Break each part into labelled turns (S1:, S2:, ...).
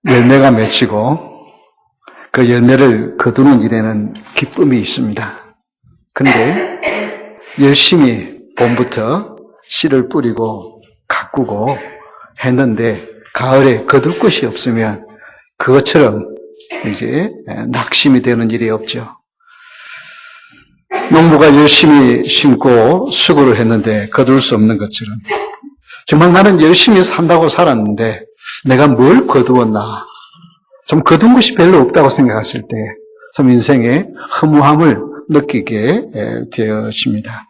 S1: 열매가 맺히고 그 열매를 거두는 일에는 기쁨이 있습니다. 그런데 열심히 봄부터 씨를 뿌리고 가꾸고 했는데 가을에 거둘 것이 없으면 그것처럼 이제 낙심이 되는 일이 없죠. 농부가 열심히 심고 수고를 했는데 거둘 수 없는 것처럼 정말 나는 열심히 산다고 살았는데 내가 뭘 거두었나? 좀 거둔 것이 별로 없다고 생각했을 때 참 인생의 허무함을 느끼게 되어집니다.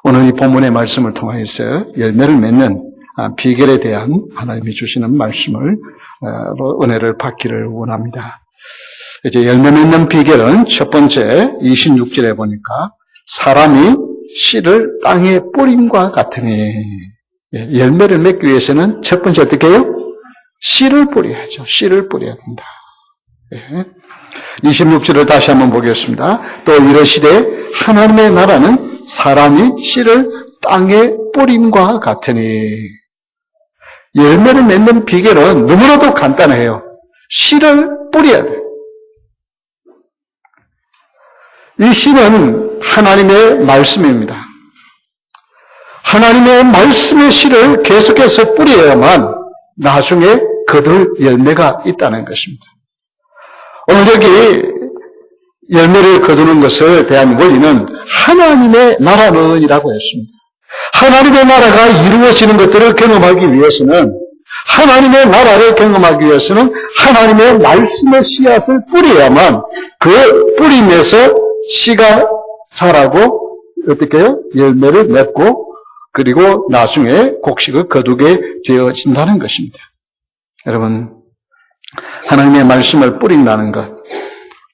S1: 오늘 이 본문의 말씀을 통해서 열매를 맺는 비결에 대한 하나님이 주시는 말씀을 은혜를 받기를 원합니다. 이제 열매 맺는 비결은 첫 번째 26절에 보니까 사람이 씨를 땅에 뿌림과 같으니 열매를 맺기 위해서는 첫 번째 어떻게 해요? 씨를 뿌려야죠. 씨를 뿌려야 된다. 26절을 다시 한번 보겠습니다. 또 이러시되 하나님의 나라는 사람이 씨를 땅에 뿌림과 같으니 열매를 맺는 비결은 너무나도 간단해요. 씨를 뿌려야 돼요. 이 씨는 하나님의 말씀입니다. 하나님의 말씀의 씨를 계속해서 뿌려야만 나중에 거둘 열매가 있다는 것입니다. 오늘 여기 열매를 거두는 것에 대한 원리는 하나님의 나라는이라고 했습니다. 하나님의 나라가 이루어지는 것들을 경험하기 위해서는 하나님의 나라를 경험하기 위해서는 하나님의 말씀의 씨앗을 뿌려야만 그 뿌림에서 씨가 자라고 어떻게 해요? 열매를 맺고 그리고 나중에 곡식을 거두게 되어진다는 것입니다. 여러분, 하나님의 말씀을 뿌린다는 것,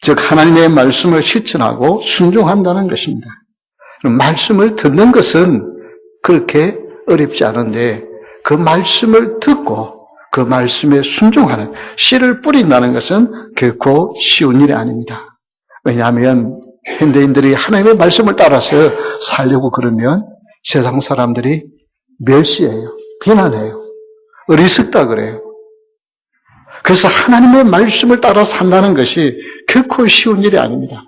S1: 즉 하나님의 말씀을 실천하고 순종한다는 것입니다. 말씀을 듣는 것은 그렇게 어렵지 않은데 그 말씀을 듣고 그 말씀에 순종하는 씨를 뿌린다는 것은 결코 쉬운 일이 아닙니다. 왜냐하면 현대인들이 하나님의 말씀을 따라서 살려고 그러면 세상 사람들이 멸시해요. 비난해요. 어리석다 그래요. 그래서 하나님의 말씀을 따라 산다는 것이 결코 쉬운 일이 아닙니다.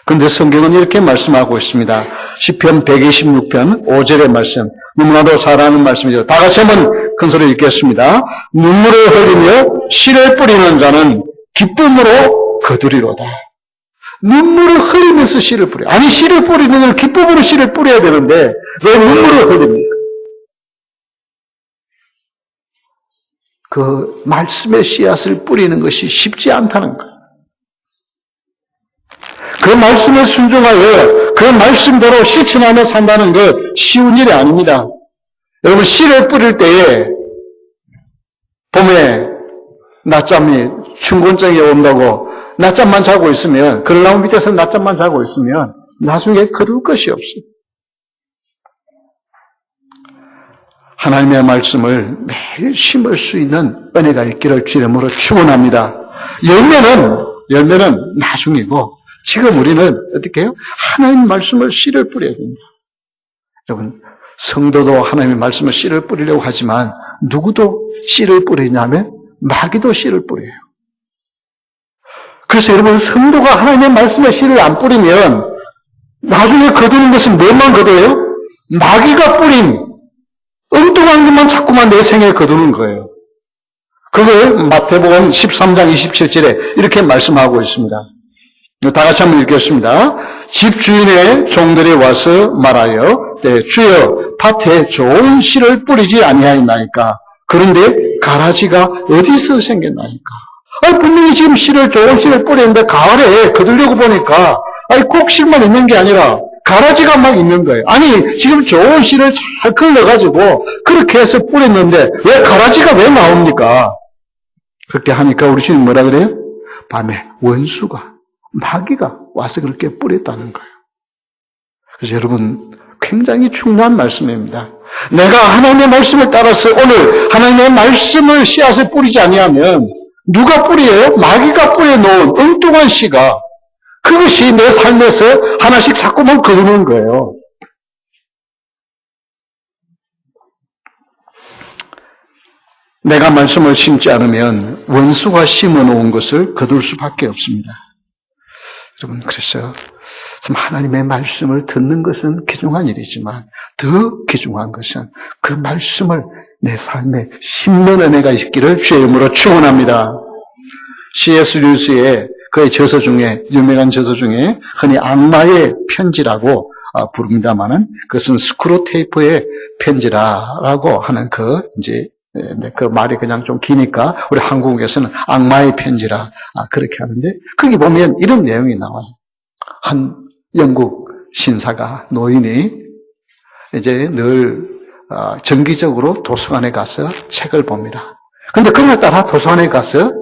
S1: 그런데 성경은 이렇게 말씀하고 있습니다. 시편 126편 5절의 말씀, 너무나도 잘 아는 말씀이죠. 다 같이 한번 큰 소리로 읽겠습니다. 눈물을 흘리며 씨를 뿌리는 자는 기쁨으로 거두리로다. 눈물을 흘리면서 씨를 뿌려. 아니, 씨를 뿌리는 건 기쁨으로 씨를 뿌려야 되는데 왜 눈물을 흘립니까? 그 말씀의 씨앗을 뿌리는 것이 쉽지 않다는 거예요. 그 말씀에 순종하여 그 말씀대로 실천하며 산다는 것 쉬운 일이 아닙니다. 여러분, 씨를 뿌릴 때에 봄에 낮잠이 춘곤증이 온다고 낮잠만 자고 있으면, 그늘나무 밑에서 낮잠만 자고 있으면 나중에 거둘 것이 없어요. 하나님의 말씀을 매일 심을 수 있는 은혜가 있기를 주의 이름으로 축원합니다. 열매는 나중이고 지금 우리는 어떻게 해요? 하나님 말씀을 씨를 뿌려야 됩니다. 여러분, 성도도 하나님의 말씀을 씨를 뿌리려고 하지만 누구도 씨를 뿌리냐면 마귀도 씨를 뿌려요. 그래서 여러분, 성도가 하나님의 말씀에 씨를 안 뿌리면 나중에 거두는 것은 뭐만 거둬요? 마귀가 뿌린 엉뚱한 것만 자꾸만 내 생에 거두는 거예요. 그걸 마태복음 13장 27절에 이렇게 말씀하고 있습니다. 다 같이 한번 읽겠습니다. 집주인의 종들이 와서 말하여 주여 밭에 좋은 씨를 뿌리지 아니하였나이까. 그런데 가라지가 어디서 생겼나이까. 분명히 지금 좋은 씨를 뿌렸는데 가을에 거두려고 보니까 곡식만 있는 게 아니라 가라지가 막 있는 거예요. 아니, 지금 좋은 씨를 잘 걸러가지고 그렇게 해서 뿌렸는데 왜 가라지가 왜 나옵니까? 그렇게 하니까 우리 주님 뭐라 그래요? 밤에 원수가, 마귀가 와서 그렇게 뿌렸다는 거예요. 그래서 여러분, 굉장히 중요한 말씀입니다. 내가 하나님의 말씀을 따라서 오늘 하나님의 말씀을 씨앗을 뿌리지 아니하면 누가 뿌려요? 마귀가 뿌려놓은 엉뚱한 씨가 그것이 내 삶에서 하나씩 자꾸만 거두는 거예요. 내가 말씀을 심지 않으면 원수가 심어놓은 것을 거둘 수밖에 없습니다. 여러분, 그래서 참 하나님의 말씀을 듣는 것은 귀중한 일이지만 더 귀중한 것은 그 말씀을 내 삶에 심는 은혜가 있기를 주의 이름으로 축원합니다. C.S. 루이스의 그의 저서 중에, 유명한 저서 중에 흔히 악마의 편지라고 부릅니다만은 그것은 스크루테이프의 편지라고 하는 그 말이 그냥 좀 기니까 우리 한국에서는 악마의 편지라 그렇게 하는데 거기 보면 이런 내용이 나와요. 한 영국 신사가 노인이 이제 늘 정기적으로 도서관에 가서 책을 봅니다. 근데 그날따라 도서관에 가서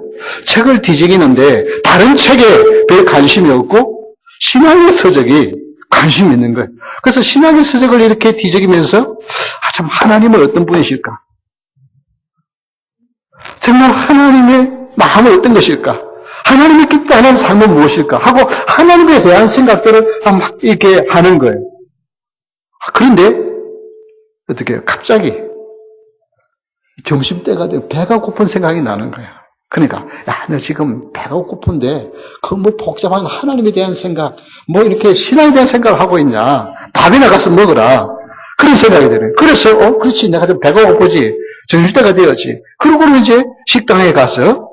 S1: 책을 뒤지기는데 다른 책에 별 관심이 없고 신학의 서적이 관심이 있는 거예요. 그래서 신학의 서적을 이렇게 뒤적이면서 참 하나님은 어떤 분이실까? 정말 하나님의 마음은 어떤 것일까? 하나님이 기뻐하는 삶은 무엇일까? 하고 하나님에 대한 생각들을 막 이렇게 하는 거예요. 그런데 어떻게 해요? 갑자기 점심때가 되고 배가 고픈 생각이 나는 거예요. 그러니까 야, 너 지금 배가 고픈데 그 뭐 복잡한 하나님에 대한 생각, 뭐 이렇게 신앙에 대한 생각을 하고 있냐? 밥이나 가서 먹어라. 그런 생각이 들어요. 그래서 그렇지, 내가 좀 배가 고프지. 점심때가 되었지. 그러고는 이제 식당에 가서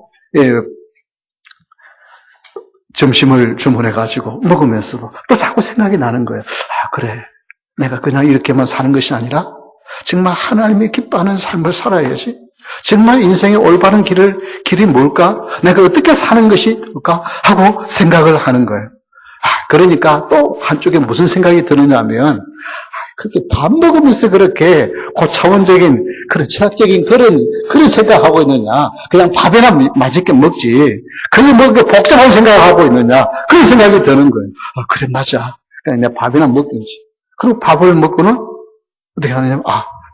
S1: 점심을 주문해가지고 먹으면서도 또 자꾸 생각이 나는 거예요. 그래. 내가 그냥 이렇게만 사는 것이 아니라 정말 하나님이 기뻐하는 삶을 살아야지. 정말 인생의 올바른 길이 뭘까? 내가 어떻게 사는 것이 될까? 하고 생각을 하는 거예요. 그러니까 또 한쪽에 무슨 생각이 드느냐면, 그렇게 밥 먹으면서 그렇게 고차원적인, 그런 철학적인 그런 생각하고 있느냐. 그냥 밥이나 맛있게 먹지. 그게 뭐 복잡한 생각을 하고 있느냐. 그런 생각이 드는 거예요. 그래, 맞아. 그냥 내가 밥이나 먹든지. 그리고 밥을 먹고는 어떻게 하느냐면,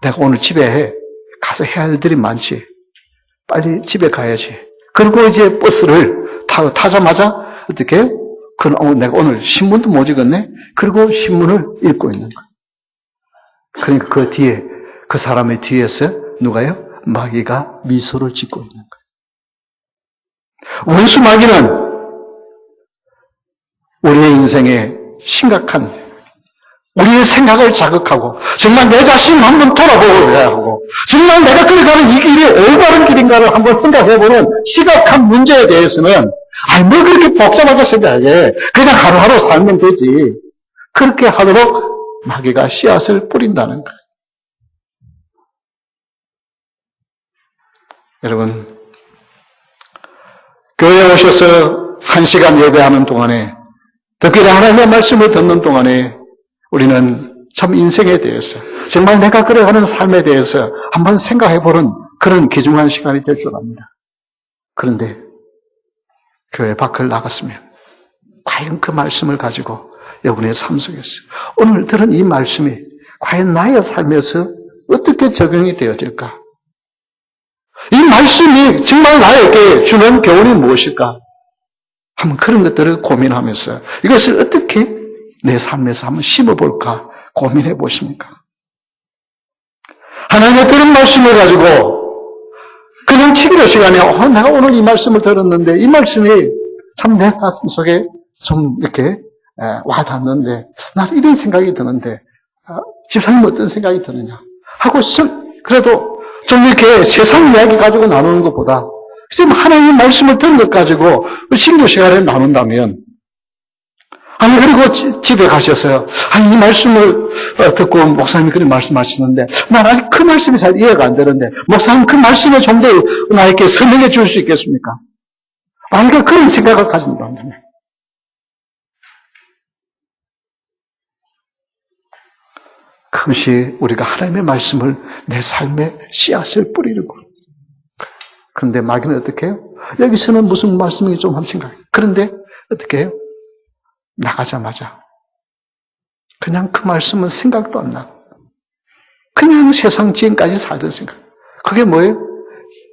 S1: 내가 오늘 집에 가서 해야 할 일들이 많지. 빨리 집에 가야지. 그리고 이제 버스를 타자마자 어떻게 해요? 내가 오늘 신문도 못 읽었네? 그리고 신문을 읽고 있는 거예요. 그러니까 그 뒤에, 그 사람의 뒤에서 누가요? 마귀가 미소를 짓고 있는 거예요. 원수 마귀는 우리의 인생에 심각한 우리의 생각을 자극하고 정말 내 자신 한번 돌아보아야 하고 정말 내가 걸어가는 이 길이 올바른 길인가를 한번 생각해보는 심각한 문제에 대해서는 뭐 그렇게 복잡하게 생각해. 그냥 하루하루 살면 되지. 그렇게 하도록 마귀가 씨앗을 뿌린다는 거예요. 여러분, 교회에 오셔서 1시간 예배하는 동안에 특별히 하나님의 말씀을 듣는 동안에 우리는 참 인생에 대해서 정말 내가 걸어가는 삶에 대해서 한번 생각해보는 그런 귀중한 시간이 될 줄 압니다. 그런데 교회 밖을 나갔으면 과연 그 말씀을 가지고 여러분의 삶 속에서 오늘 들은 이 말씀이 과연 나의 삶에서 어떻게 적용이 되어질까? 이 말씀이 정말 나에게 주는 교훈이 무엇일까? 한번 그런 것들을 고민하면서 이것을 어떻게 내 삶에서 한번 심어볼까 고민해 보십니까? 하나님의 들은 말씀을 가지고 그냥 치기로 시간에 내가 오늘 이 말씀을 들었는데 이 말씀이 참 내 가슴 속에 좀 이렇게 와닿는데 나는 이런 생각이 드는데 집사님 어떤 생각이 드느냐 하고 그래도 좀 이렇게 세상 이야기 가지고 나누는 것보다 지금 하나님의 말씀을 들은 것 가지고 신교 시간에 나눈다면 그리고 집에 가셔서요. 이 말씀을 듣고 목사님이 그런 말씀하시는데 난 아직 그 말씀이 잘 이해가 안 되는데 목사님 그 말씀을 좀 더 나에게 설명해 줄 수 있겠습니까? 그러니까 그런 생각을 가진다면 그것이 우리가 하나님의 말씀을 내 삶에 씨앗을 뿌리는 거예요. 그런데 마귀는 어떻게 해요? 여기서는 무슨 말씀인지 좀 한번 생각해요. 그런데 어떻게 해요? 나가자마자 그냥 그 말씀은 생각도 안 나고 그냥 세상 지금까지 살던 생각. 그게 뭐예요?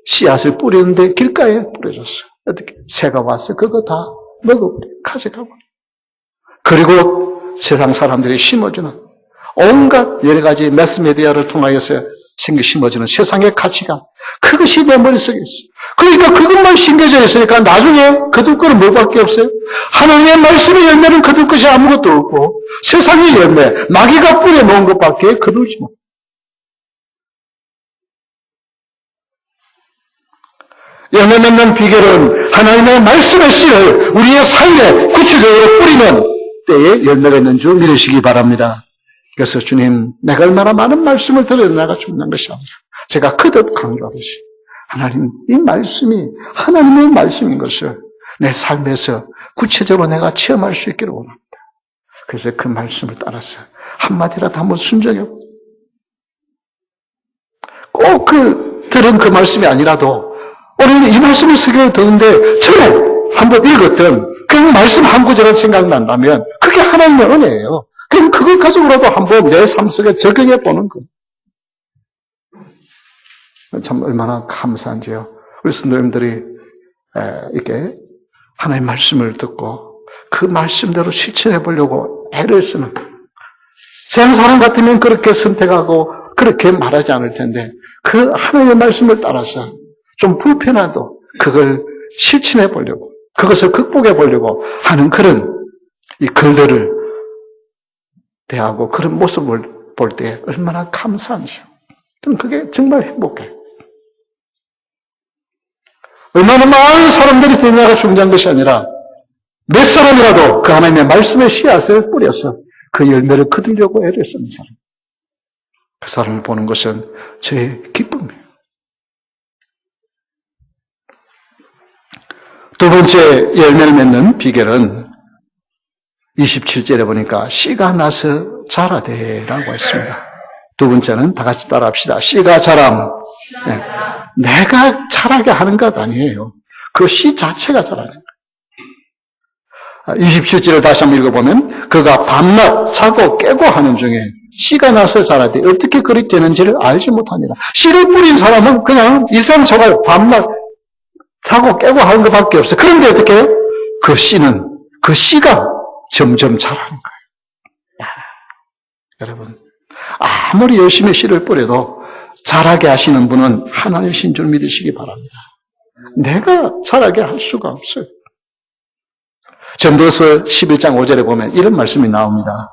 S1: 씨앗을 뿌리는데 길가에 뿌려줬어요. 어떻게? 새가 와서 그거 다 먹어버려. 가져가버려. 그리고 세상 사람들이 심어주는 온갖 여러 가지 매스미디어를 통하여서 심어주는 세상의 가치관. 그 그것이 내 머릿속에 있어. 그러니까 그것만 심겨져 있으니까 나중에 거둘 거는 뭐밖에 없어요? 하나님의 말씀의 열매는 거둘 것이 아무것도 없고 세상의 열매, 마귀가 뿌려놓은 것밖에 거두지 못. 열매 맺는 비결은 하나님의 말씀의 씨를 우리의 삶에 구체적으로 뿌리는 때에 열매가 있는 줄 믿으시기 바랍니다. 그래서 주님, 내가 얼마나 많은 말씀을 들어야 내가 죽는 것이 아니라 제가 거듭 강조하듯이 하나님, 이 말씀이 하나님의 말씀인 것을 내 삶에서 구체적으로 내가 체험할 수 있기를 원합니다. 그래서 그 말씀을 따라서 한마디라도 한번 순종해 꼭 들은 그 말씀이 아니라도 오늘 이 말씀을 새겨 듣는데 전에 한번 읽었던 그 말씀 한 구절은 생각난다면 그게 하나님의 은혜예요. 그럼 그걸 가지고라도 한번 내 삶 속에 적용해 보는 거예요. 참 얼마나 감사한지요. 우리 성도님들이 이렇게 하나님의 말씀을 듣고 그 말씀대로 실천해 보려고 애를 쓰는 세상 사람 같으면 그렇게 선택하고 그렇게 말하지 않을 텐데 그 하나님의 말씀을 따라서 좀 불편해도 그걸 실천해 보려고 그것을 극복해 보려고 하는 그런 이 글들을 대하고 그런 모습을 볼 때 얼마나 감사한지요. 저는 그게 정말 행복해요. 얼마나 많은 사람들이 되냐가 중요한 것이 아니라 몇 사람이라도 그 하나님의 말씀의 씨앗을 뿌려서 그 열매를 거두려고 애를 쓰는 사람. 그 사람을 보는 것은 제 기쁨이에요. 두 번째 열매를 맺는 비결은 27절에 보니까 씨가 나서 자라되라고 했습니다. 두 번째는 다 같이 따라합시다. 씨가 자람. 네. 내가 자라게 하는 것 아니에요. 그 씨 자체가 자라는 거예요. 27절을 다시 한번 읽어보면 그가 밤낮 자고 깨고 하는 중에 씨가 나서 자라되 어떻게 그리 되는지를 알지 못하니라. 씨를 뿌린 사람은 그냥 일상생활 밤낮 자고 깨고 하는 것밖에 없어요. 그런데 어떻게 해요? 그 씨가 점점 자라는 거예요. 여러분, 아무리 열심히 씨를 뿌려도 자라게 하시는 분은 하나님이신 줄 믿으시기 바랍니다. 내가 자라게 할 수가 없어요. 전도서 11장 5절에 보면 이런 말씀이 나옵니다.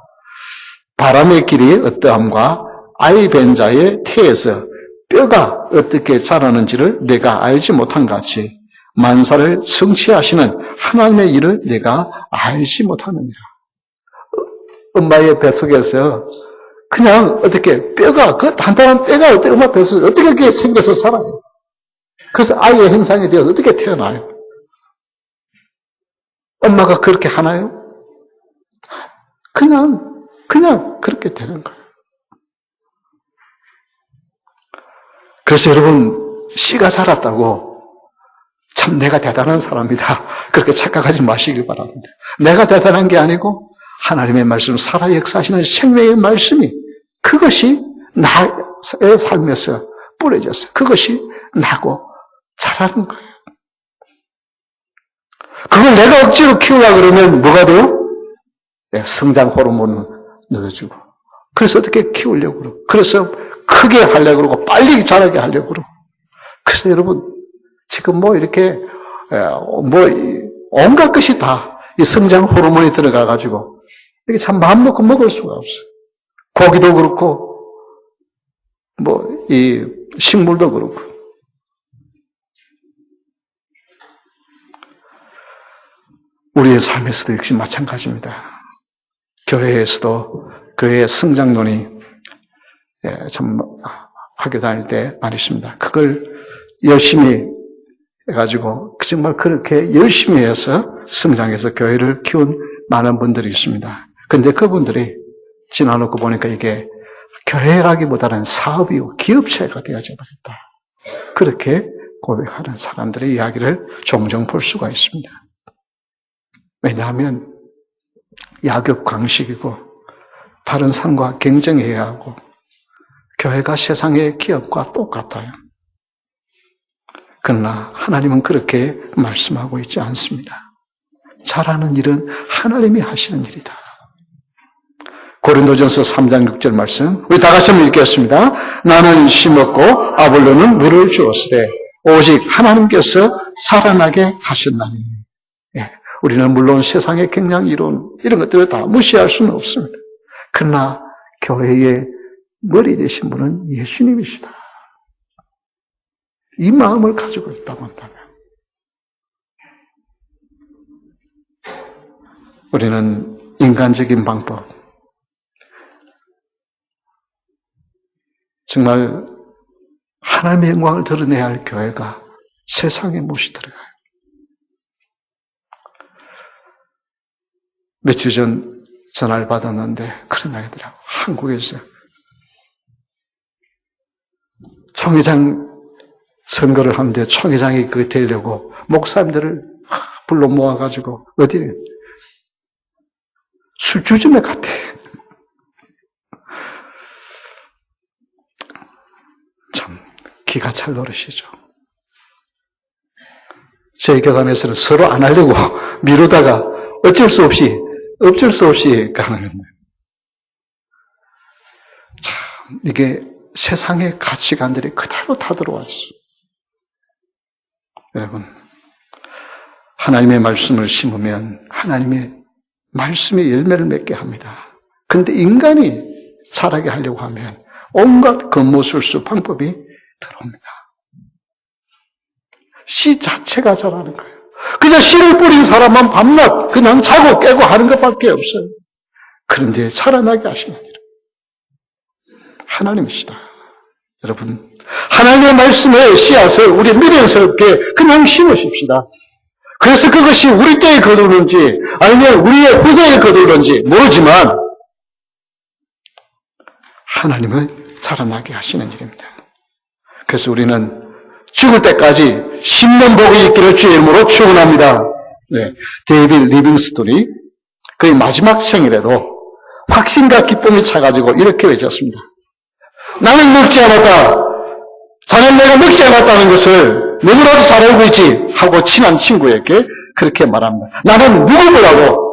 S1: 바람의 길이 어떠함과 아이 벤 자의 태에서 뼈가 어떻게 자라는지를 내가 알지 못한 같이 만사를 성취하시는 하나님의 일을 내가 알지 못하느니라. 엄마의 뱃속에서 그냥 어떻게 뼈가 그 단단한 뼈가 어떻게 엄마 뱃속에 어떻게 그렇게 생겨서 살아요? 그래서 아이의 형상이 되어서 어떻게 태어나요? 엄마가 그렇게 하나요? 그냥 그렇게 되는 거예요. 그래서 여러분 씨가 자랐다고 참 내가 대단한 사람이다 그렇게 착각하지 마시길 바랍니다. 내가 대단한 게 아니고 하나님의 말씀 살아 역사하시는 생명의 말씀이 그것이 나의 삶에서 뿌려져서 그것이 나고 자라는 거예요. 그걸 내가 억지로 키우려고 그러면 뭐가 돼요? 성장 호르몬을 넣어주고 그래서 어떻게 키우려고 그러고 그래서 크게 하려고 그러고 빨리 자라게 하려고 그러고 그래서 여러분 지금 이렇게 온갖 것이 다 이 성장 호르몬이 들어가가지고 이게 참 마음 놓고 먹을 수가 없어요. 고기도 그렇고 이 식물도 그렇고 우리의 삶에서도 역시 마찬가지입니다. 교회에서도 교회의 성장론이 참 학교 다닐 때 많이 있습니다. 그걸 열심히 해가지고 정말 그렇게 열심히 해서 성장해서 교회를 키운 많은 분들이 있습니다. 그런데 그분들이 지나놓고 보니까 이게 교회라기보다는 사업이고 기업체가 되어져 버렸다. 그렇게 고백하는 사람들의 이야기를 종종 볼 수가 있습니다. 왜냐하면 약육강식이고 다른 삶과 경쟁해야 하고 교회가 세상의 기업과 똑같아요. 그러나 하나님은 그렇게 말씀하고 있지 않습니다. 잘하는 일은 하나님이 하시는 일이다. 고린도전서 3장 6절 말씀 우리 다 같이 한번 읽겠습니다. 나는 심었고 아볼로는 물을 주었으되 오직 하나님께서 살아나게 하셨나니. 예, 우리는 물론 세상의 경향 이론 이런 것들을 다 무시할 수는 없습니다. 그러나 교회의 머리 되신 분은 예수님이시다. 이 마음을 가지고 있다고 한다면 우리는 인간적인 방법, 정말 하나님의 영광을 드러내야 할 교회가 세상에 못이 들어가요. 며칠 전 전화를 받았는데 그런 아이더라고. 한국에서 총회장 선거를 하는데 총회장이 그거 되려고 목사님들을 불러 모아가지고 어디에 술주점에 갔대. 참 기가 찰 노릇이죠. 저희 교단에서는 서로 안 하려고 미루다가 어쩔 수 없이 가는 겁니다. 참 이게 세상의 가치관들이 그대로 다 들어와 있어요. 여러분, 하나님의 말씀을 심으면 하나님의 말씀의 열매를 맺게 합니다. 그런데 인간이 자라게 하려고 하면 온갖 겉모술수 방법이 들어옵니다. 씨 자체가 자라는 거예요. 그냥 씨를 뿌린 사람만 밤낮 그냥 자고 깨고 하는 것밖에 없어요. 그런데 살아나게 하시느니라. 하나님이시다. 여러분, 하나님의 말씀의 씨앗을 우리 미련스럽게 그냥 심으십시다. 그래서 그것이 우리 때에 거두는지 아니면 우리의 후대에 거두는지 모르지만 하나님은 자라나게 하시는 일입니다. 그래서 우리는 죽을 때까지 심는 복이 있기를 주의 이름으로 축원합니다. 네, 데이빗 리빙스톤이 그의 마지막 생일에도 확신과 기쁨이 차가지고 이렇게 외쳤습니다. 나는 늙지 않았다. 자넨 내가 늙지 않았다는 것을 너무나도 잘 알고 있지 하고 친한 친구에게 그렇게 말합니다. 나는 누구보다도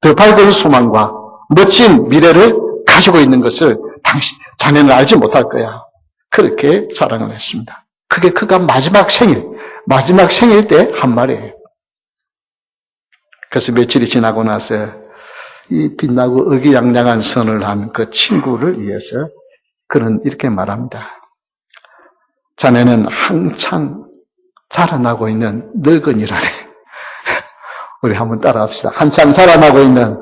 S1: 더 밝은 소망과 멋진 미래를 가지고 있는 것을 자네는 알지 못할 거야. 그렇게 자랑을 했습니다. 그게 그가 마지막 생일 때 한 말이에요. 그래서 며칠이 지나고 나서 이 빛나고 의기양양한 선을 한 그 친구를 위해서 그는 이렇게 말합니다. 자네는 한창 자라나고 있는 늙은이라네. 우리 한번 따라합시다. 한창 자라나고 있는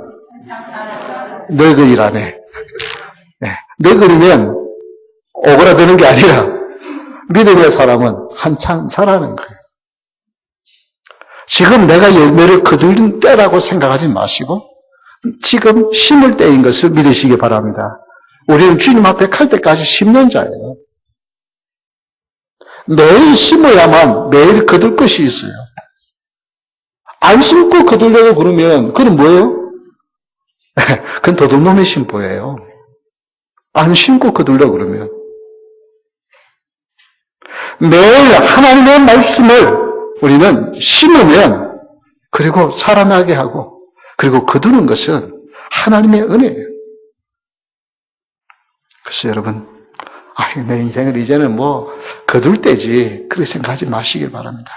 S1: 늙은이라네. 네. 늙은이면 오그라드는 게 아니라 믿음의 사람은 한창 자라는 거예요. 지금 내가 열매를 거두는 때라고 생각하지 마시고 지금 심을 때인 것을 믿으시기 바랍니다. 우리는 주님 앞에 갈 때까지 심는 자예요. 매일 심어야만 매일 거둘 것이 있어요. 안 심고 거두려고 그러면 그건 뭐예요? 그건 도둑놈의 심보예요. 안 심고 거두려고 그러면. 매일 하나님의 말씀을 우리는 심으면 그리고 살아나게 하고 그리고 거두는 것은 하나님의 은혜예요. 그래서 여러분, 내 인생을 이제는 거둘 때지 그렇게 생각하지 마시길 바랍니다.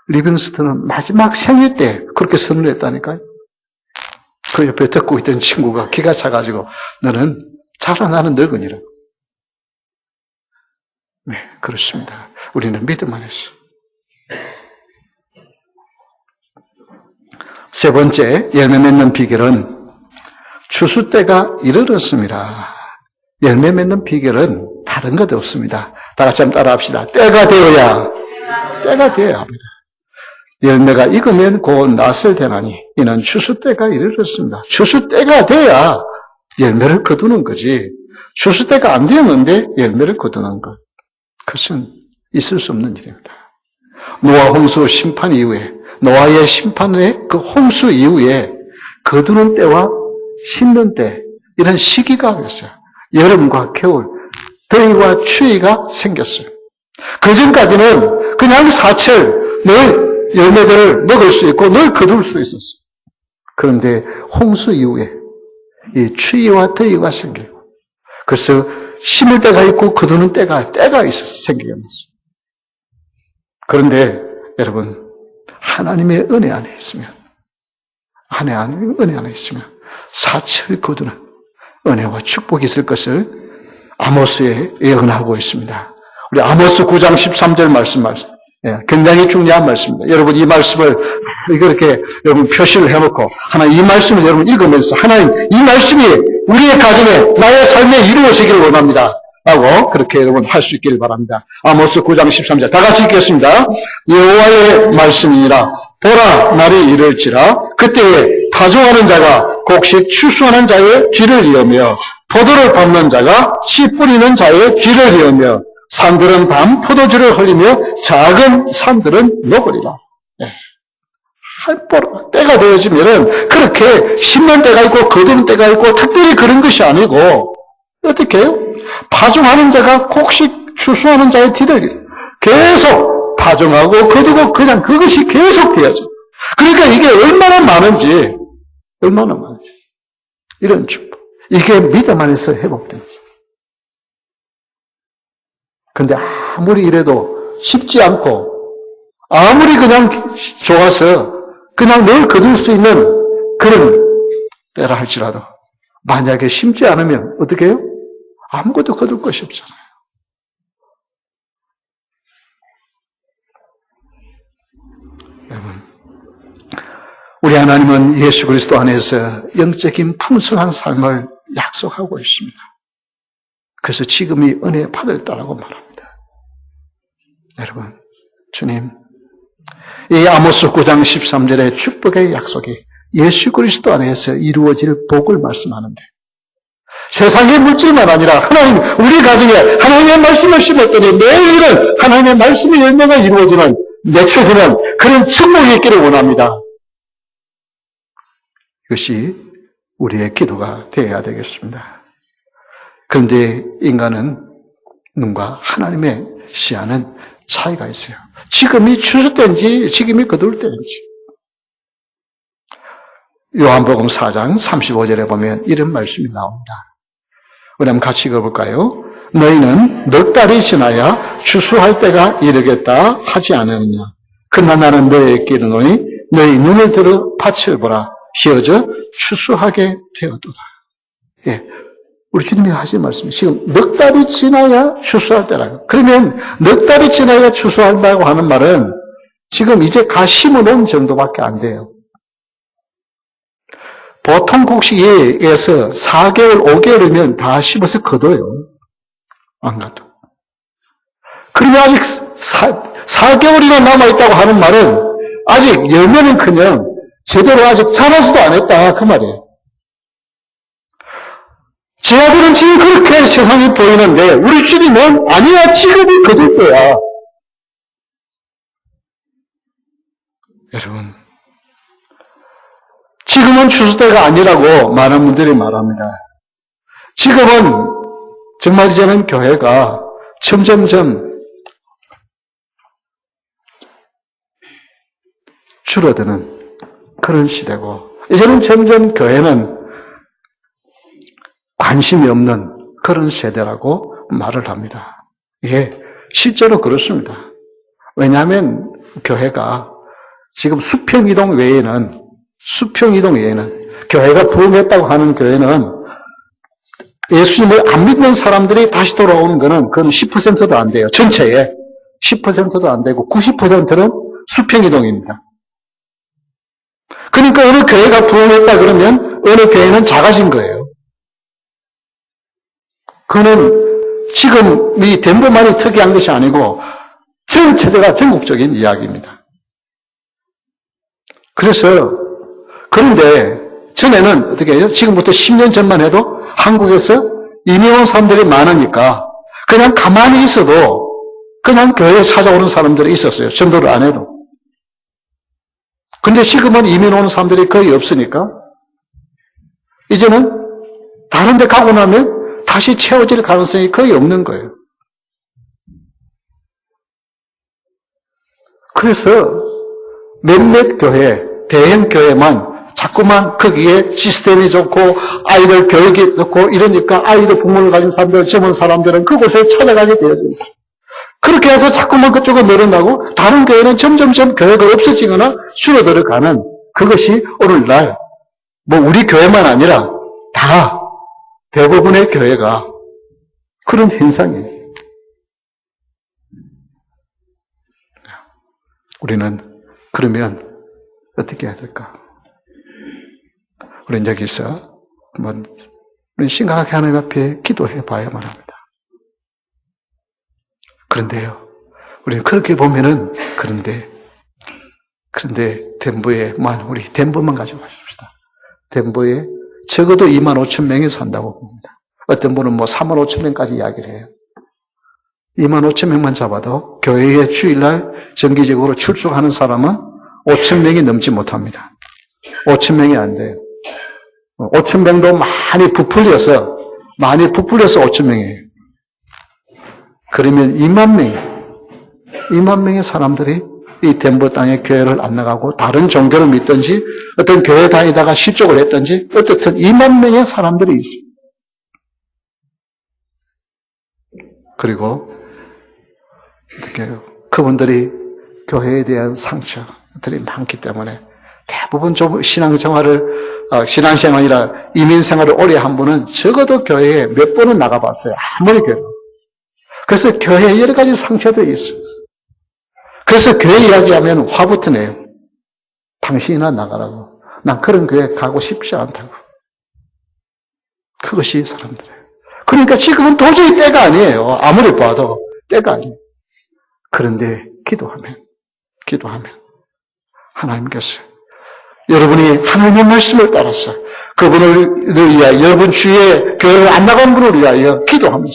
S1: 리빙스턴은 마지막 생일 때 그렇게 선언했다니까요. 그 옆에 듣고 있던 친구가 기가 차가지고 너는 자라나는 늙은이라. 네, 그렇습니다. 우리는 믿음 안에서. 세 번째, 열매 맺는 비결은 추수 때가 이르렀습니다. 열매 맺는 비결은 다른 것 없습니다. 다 같이 한번 따라합시다. 때가 되어야 합니다. 열매가 익으면 곧 낫을 되나니 이는 추수 때가 이르렀습니다. 추수 때가 돼야 열매를 거두는 거지. 추수 때가 안 되었는데 열매를 거두는 것. 그것은 있을 수 없는 일입니다. 노아 홍수 심판 이후에 노아의 심판의 그 홍수 이후에 거두는 때와 심는 때 이런 시기가 있어요. 여름과 겨울, 더위와 추위가 생겼어요. 그 전까지는 그냥 사철 늘 열매들을 먹을 수 있고 늘 거둘 수 있었어요. 그런데 홍수 이후에 이 추위와 더위가 생기고, 그래서 심을 때가 있고 거두는 때가 있어서 생기게 됩니다. 그런데 여러분, 하나님의 은혜 안에 있으면, 은혜 안에 있으면 사철 거두는 은혜와 축복이 있을 것을 아모스에 예언하고 있습니다. 우리 아모스 9장 13절 말씀. 굉장히 중요한 말씀입니다. 여러분 이 말씀을 이렇게 여러분 표시를 해놓고 하나님 이 말씀을 여러분 읽으면서 하나님 이 말씀이 우리의 가정에 나의 삶에 이루어지기를 원합니다. 라고 그렇게 여러분 할 수 있기를 바랍니다. 아모스 9장 13절 다 같이 읽겠습니다. 여호와의 말씀이니라. 보라 날이 이를지라 그때에 파종하는 자가 곡식 추수하는 자의 귀를 이으며 포도를 밟는 자가 씨 뿌리는 자의 귀를 이으며 산들은 밤 포도주를 흘리며 작은 산들은 녹으리라. 때가 되어지면은 그렇게 심는 때가 있고 거두는 때가 있고 특별히 그런 것이 아니고 어떻게 해요? 파종하는 자가 곡식 추수하는 자의 뒤를 계속 파종하고 거두고 그냥 그것이 계속 되어져. 그러니까 이게 얼마나 많은지 이런 축복. 이게 믿음 안에서 회복되는 거죠. 근데 아무리 이래도 쉽지 않고 아무리 그냥 좋아서 그냥 늘 거둘 수 있는 그런 때라 할지라도 만약에 심지 않으면 어떻게 해요? 아무것도 거둘 것이 없잖아요. 여러분, 우리 하나님은 예수 그리스도 안에서 영적인 풍성한 삶을 약속하고 있습니다. 그래서 지금이 은혜 받을 때라고 말합니다. 여러분, 주님, 이 아모스 9장 13절의 축복의 약속이 예수 그리스도 안에서 이루어질 복을 말씀하는데 세상의 물질만 아니라 하나님, 우리 가정에 하나님의 말씀을 심었더니 매일은 하나님의 말씀의 열매가 이루어지는 맺혀지는 그런 축복이 있기를 원합니다. 이것이 우리의 기도가 되어야 되겠습니다. 그런데 인간은 눈과 하나님의 시야는 차이가 있어요. 지금이 추수 때인지 지금이 거둘 때인지. 요한복음 4장 35절에 보면 이런 말씀이 나옵니다. 우리 한번 같이 읽어볼까요? 너희는 넉 달이 지나야 추수할 때가 이르겠다 하지 않았느냐. 그러나 나는 너희에게 이르노니 너희 눈을 들어 밭을 보라. 휘어져 추수하게 되었도다. 예, 우리 주님이 하신 말씀이 지금 넉 달이 지나야 추수할 때라고. 그러면 넉 달이 지나야 추수한다고 하는 말은 지금 이제 가 심어놓은 정도밖에 안 돼요. 보통 곡식에서 4개월, 5개월이면 다 심어서 거둬요. 안 가도. 그러면 아직 4개월이나 남아있다고 하는 말은 아직 열매는 그냥 제대로 아직 자라지도 않았다. 그 말이에요. 제 아들은 지금 그렇게 세상이 보이는데 우리 주님은 아니야, 지금이 거둘 거야. 여러분, 지금은 추수 때가 아니라고 많은 분들이 말합니다. 지금은 정말 이제는 교회가 점점점 줄어드는 그런 시대고 이제는 점점 교회는 관심이 없는 그런 세대라고 말을 합니다. 예, 실제로 그렇습니다. 왜냐하면 교회가 지금 수평이동 외에는 교회가 부흥했다고 하는 교회는 예수님을 안 믿는 사람들이 다시 돌아오는 거는 그건 10%도 안 돼요. 전체에 10%도 안 되고 90%는 수평이동입니다. 그러니까 어느 교회가 부흥했다 그러면 어느 교회는 작아진 거예요. 그거는 지금 이 덴버만이 특이한 것이 아니고 전 체제가 전국적인 이야기입니다. 그런데 전에는 어떻게 해요? 지금부터 10년 전만 해도 한국에서 이민 온 사람들이 많으니까 그냥 가만히 있어도 그냥 교회에 찾아오는 사람들이 있었어요. 전도를 안 해도. 근데 지금은 이민 오는 사람들이 거의 없으니까 이제는 다른 데 가고 나면 다시 채워질 가능성이 거의 없는 거예요. 그래서 몇몇 교회, 대형 교회만 자꾸만 거기에 시스템이 좋고 아이들 교육이 좋고 이러니까 아이들 부모를 가진 사람들, 젊은 사람들은 그곳에 찾아가게 되어져 있어요. 그렇게 해서 자꾸만 그쪽으로 늘어나고 다른 교회는 점점점 교회가 없어지거나 줄어들어가는 그것이 오늘날 뭐 우리 교회만 아니라 다 대부분의 교회가 그런 현상이에요. 우리는 그러면 어떻게 해야 될까? 우리는 여기서 한번 심각하게 하나님 앞에 기도해 봐야만 합니다. 그런데요, 우리는 그렇게 보면은, 그런데 덴버에만, 우리 덴버만 가지고 가십시다. 덴버에 적어도 25,000명이 산다고 봅니다. 어떤 분은 뭐 35,000명까지 이야기를 해요. 25,000명만 잡아도 교회에 주일날 정기적으로 출석하는 사람은 5,000명이 넘지 못합니다. 5,000명이 안 돼요. 5,000명도 많이 부풀려서 5,000명이에요. 그러면 2만 명의 사람들이 이 덴버 땅에 교회를 안 나가고 다른 종교를 믿든지 어떤 교회 다니다가 실족을 했든지 어쨌든 2만 명의 사람들이 있습니다. 그리고 어떻게 해요? 그분들이 교회에 대한 상처들이 많기 때문에 대부분 좀 신앙생활이라 이민생활을 오래 한 분은 적어도 교회에 몇 번은 나가봤어요. 아무리 교회. 그래서 교회에 여러 가지 상처들이 있어요. 그래서 교회 이야기하면 화부터 내요. 당신이나 나가라고. 난 그런 교회 가고 싶지 않다고. 그것이 사람들이에요. 그러니까 지금은 도저히 때가 아니에요. 아무리 봐도 때가 아니에요. 그런데 기도하면 하나님께서 여러분이 하나님의 말씀을 따라서 그분을 위하여 여러분 주위에 교회를 안 나간 분을 위하여 기도하면서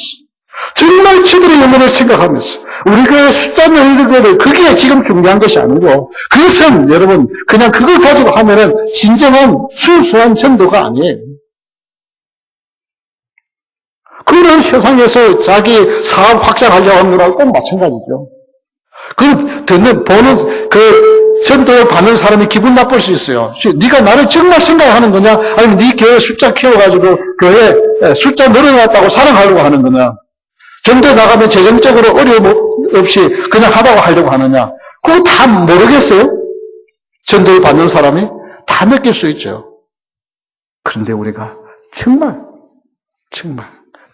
S1: 정말 저들의 영혼을 생각하면서 우리가 숫자 너희들 거를 그게 지금 중요한 것이 아니고 그것은 여러분 그냥 그걸 가지고 하면은 진정한 순수한 전도가 아니에요. 그런 세상에서 자기 사업 확장하려고 하는 거랑 꼭 마찬가지죠. 보는 전도를 받는 사람이 기분 나쁠 수 있어요. 네가 나를 정말 생각하는 거냐? 아니면 네 교회 숫자 키워가지고 교회 숫자 늘어났다고 사랑하려고 하는 거냐? 전도에 나가면 재정적으로 어려움 없이 그냥 하다고 하려고 하느냐? 그거 다 모르겠어요? 전도를 받는 사람이 다 느낄 수 있죠. 그런데 우리가 정말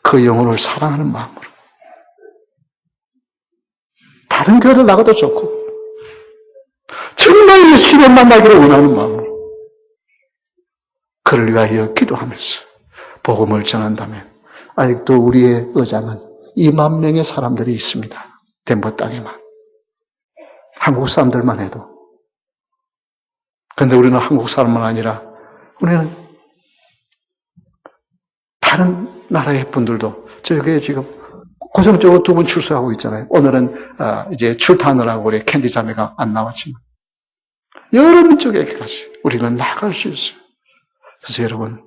S1: 그 영혼을 사랑하는 마음으로 다른 교회를 나가도 좋고 정말 예수님을 만나기를 원하는 마음으로 그를 위하여 기도하면서 복음을 전한다면 아직도 우리의 의장은 2만 명의 사람들이 있습니다. 덴버 땅에만. 한국 사람들만 해도. 그런데 우리는 한국 사람만 아니라 우리는 다른 나라의 분들도 저게 지금 고정적으로 2분 출석하고 있잖아요. 오늘은 이제 출탄을 하고 우리 캔디 자매가 안 나왔지만 여러분 쪽에까지 우리는 나갈 수 있어요. 그래서 여러분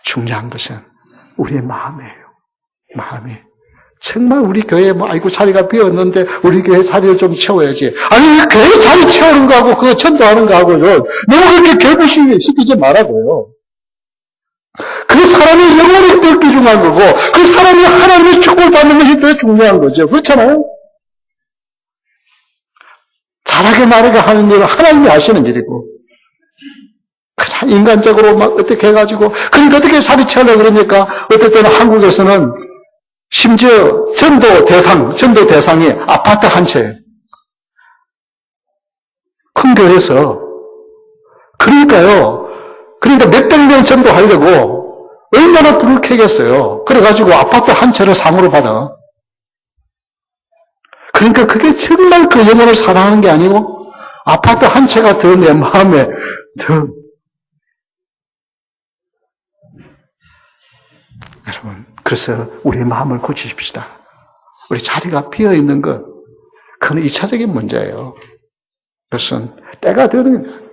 S1: 중요한 것은 우리의 마음이에요. 마음이 정말 우리 교회에 아이고 자리가 비었는데 우리 교회 자리를 좀 채워야지. 아니 교회 자리 채우는 거하고 그거 전도하는 거하고요 너무 그렇게 결부시키지 말라고요. 그 사람의 영혼이 더 귀중한 거고 그 사람이 하나님의 축복을 받는 것이 더 중요한 거죠. 그렇잖아요. 잘하게 말하게 하는 일은 하나님이 하시는 일이고 그냥 인간적으로 막 어떻게 해가지고 그러니까 어떻게 자리 채우려고 그러니까 어떨 때는 한국에서는 심지어 전도 대상이 아파트 한 채. 큰 교회에서. 그러니까 몇백 명 전도하려고 얼마나 불을 켜겠어요. 그래가지고 아파트 한 채를 상으로 받아. 그러니까 그게 정말 그 영혼을 사랑하는 게 아니고 아파트 한 채가 더 내 마음에 더. 여러분, 그래서 우리의 마음을 고치십시다. 우리 자리가 비어있는 것, 그건 2차적인 문제예요. 그것은 때가 되는 거예요.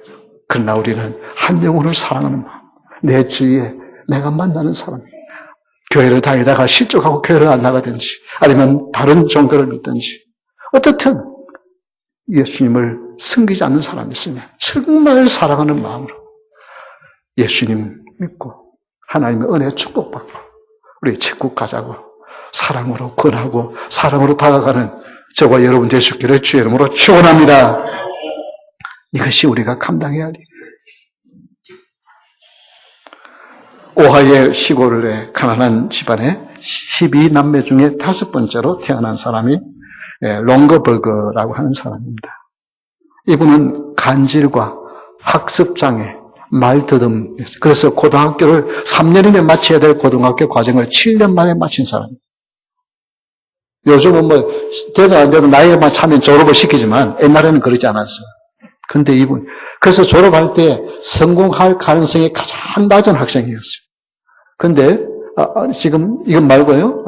S1: 그러나 우리는 한 영혼을 사랑하는 마음, 내 주위에 내가 만나는 사람, 교회를 다니다가 실족하고 교회를 안 나가든지 아니면 다른 종교를 믿든지 어떻든 예수님을 섬기지 않는 사람이 있으면 정말 사랑하는 마음으로 예수님 믿고 하나님의 은혜 축복받고 우리 천국 가자고 사랑으로 권하고 사랑으로 다가가는 저와 여러분 될 수 있기를 주의 이름으로 축원합니다. 이것이 우리가 감당해야 할 일. 오하이오 시골의 가난한 집안에 12남매 중에 5번째로 태어난 사람이 롱거버그라고 하는 사람입니다. 이분은 간질과 학습장애, 말더듬, 그래서 고등학교를 3년이면 마쳐야 될 고등학교 과정을 7년 만에 마친 사람입니다. 요즘은 되도 안 돼도 나이만 차면 졸업을 시키지만 옛날에는 그러지 않았어요. 근데 이분, 그래서 졸업할 때 성공할 가능성이 가장 낮은 학생이었어요. 근데, 지금, 이건 말고요,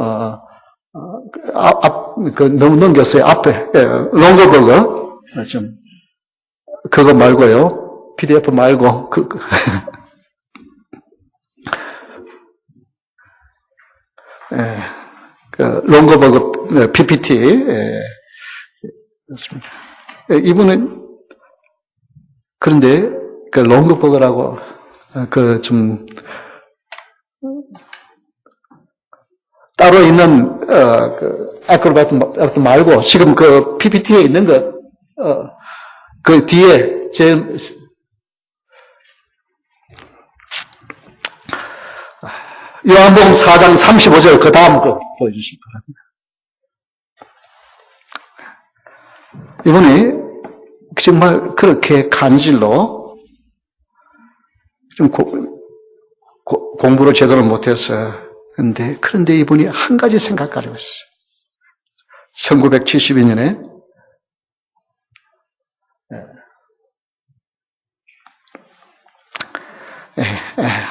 S1: 너무 넘겼어요. 앞에, 롱거버거. 좀, 그거 말고요. PDF 말고, 롱거버거 PPT, 였습니다. 이분은, 그런데, 롱거버거라고, 따로 있는, 애크로바트 말고, 지금 PPT에 있는 그 뒤에, 요한복음 4장 35절 그 다음 거 보여주시기 바랍니다. 이분이 정말 그렇게 간질로 좀 공부를 제대로 못해서 그런데 이분이 한 가지 생각 가지고 있었어요. 1972년에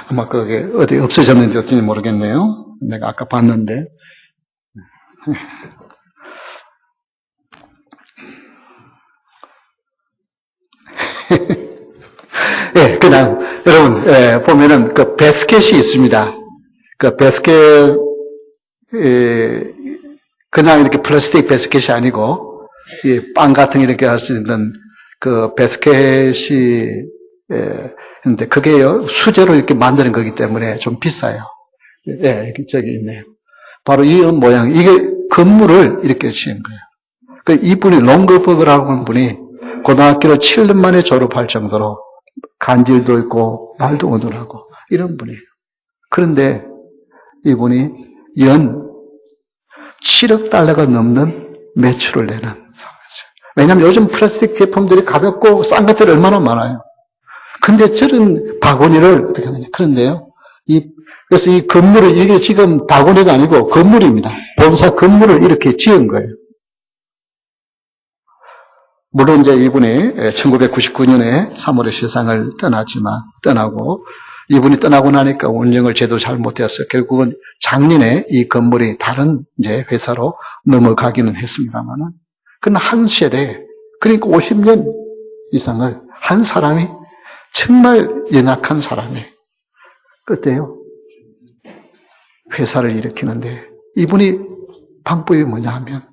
S1: 아마 그게 어디 없어졌는지 어쩐지 모르겠네요. 내가 아까 봤는데. 그냥, 여러분, 보면은 그 배스켓이 있습니다. 그 배스켓, 그냥 이렇게 플라스틱 배스켓이 아니고, 이 빵 같은 이렇게 할 수 있는 그 배스켓이, 근데 그게요, 수제로 이렇게 만드는 거기 때문에 좀 비싸요. 저기 있네요. 바로 이 모양, 이게 건물을 이렇게 지은 거예요. 그 이분이 롱거버그라고 하는 분이 고등학교를 7년 만에 졸업할 정도로 간질도 있고 말도 어눌하고 이런 분이에요. 그런데 이분이 연 7억 달러가 넘는 매출을 내는 사람이었어요. 왜냐하면 요즘 플라스틱 제품들이 가볍고 싼 것들이 얼마나 많아요. 근데 저런 바구니를 어떻게 하느냐. 그런데요, 그래서 이 건물을, 이게 지금 바구니가 아니고 건물입니다. 본사 건물을 이렇게 지은 거예요. 물론 이제 이분이 1999년에 3월에 세상을 떠나고, 이분이 떠나고 나니까 운영을 제대로 잘 못해서 결국은 작년에 이 건물이 다른 이제 회사로 넘어가기는 했습니다만은, 그러나 한 세대, 그러니까 50년 이상을 한 사람이 정말 연약한 사람이 어때요? 회사를 일으키는데 이분이 방법이 뭐냐 하면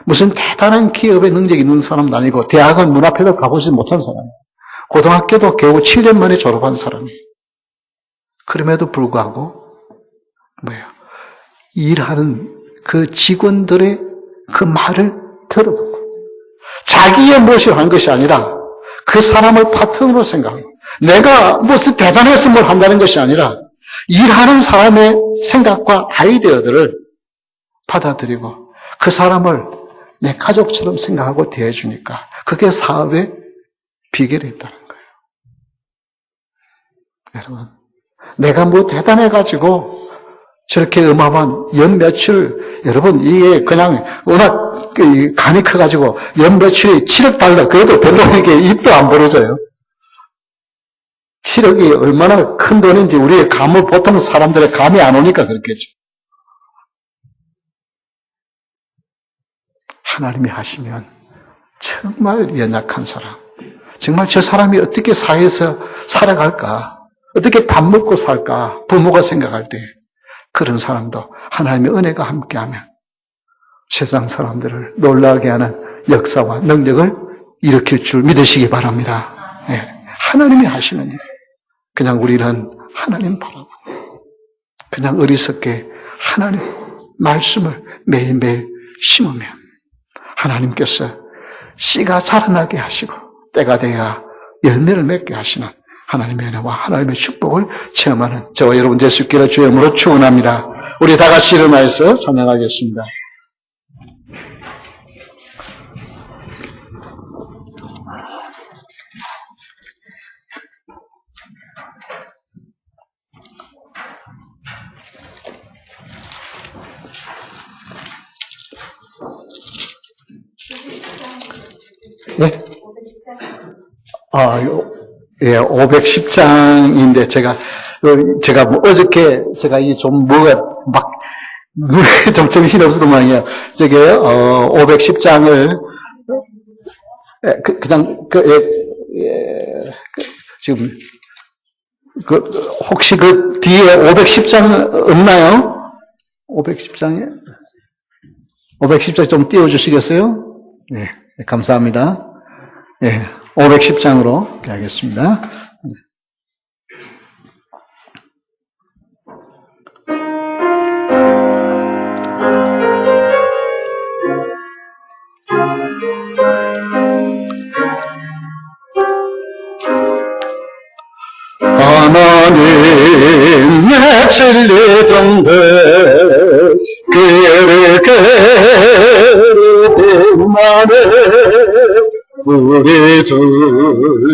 S1: 무슨 대단한 기업의 능력이 있는 사람도 아니고 대학은 문 앞에도 가보지 못한 사람이에요. 고등학교도 겨우 7년 만에 졸업한 사람이에요. 그럼에도 불구하고 뭐예요? 일하는 그 직원들의 그 말을 들어두고 자기의 무엇을 한 것이 아니라 그 사람을 파트너로 생각하고 내가 무슨 대단해서 뭘 한다는 것이 아니라 일하는 사람의 생각과 아이디어들을 받아들이고 그 사람을 내 가족처럼 생각하고 대해주니까 그게 사업의 비결이 있다는 거예요. 여러분, 내가 뭐 대단해가지고 저렇게 어마어마한 연 매출, 여러분 이게 그냥 워낙 간이 커가지고 연 매출이 7억 달러, 그래도 별로 이게 입도 안 벌어져요. 7억이 얼마나 큰 돈인지 우리의 감을 보통 사람들의 감이 안 오니까 그렇겠죠. 하나님이 하시면 정말 연약한 사람, 정말 저 사람이 어떻게 사회에서 살아갈까, 어떻게 밥 먹고 살까, 부모가 생각할 때 그런 사람도 하나님의 은혜가 함께하면 세상 사람들을 놀라게 하는 역사와 능력을 일으킬 줄 믿으시기 바랍니다. 네, 하나님이 하시는 일. 그냥 우리는 하나님 바라고 그냥 어리석게 하나님 말씀을 매일매일 심으면 하나님께서 씨가 자라나게 하시고 때가 돼야 열매를 맺게 하시는 하나님의 은혜와 하나님의 축복을 체험하는 저와 여러분 될 수 있기를 주의 이름으로 축원합니다. 우리 다 같이 일어나서 찬양하겠습니다. 네? 예, 510장인데 제가 어저께 제가 이 좀 뭐가 막 눈에 좀 정신이 없었더만요. 저게 510장을 그냥 지금 혹시 그 뒤에 510장 없나요? 510장에 510장 좀 띄워주시겠어요? 네, 감사합니다. 네, 510장으로 하겠습니다. 하나님 내 진리던 것 그를 그리고 나는 우리 둘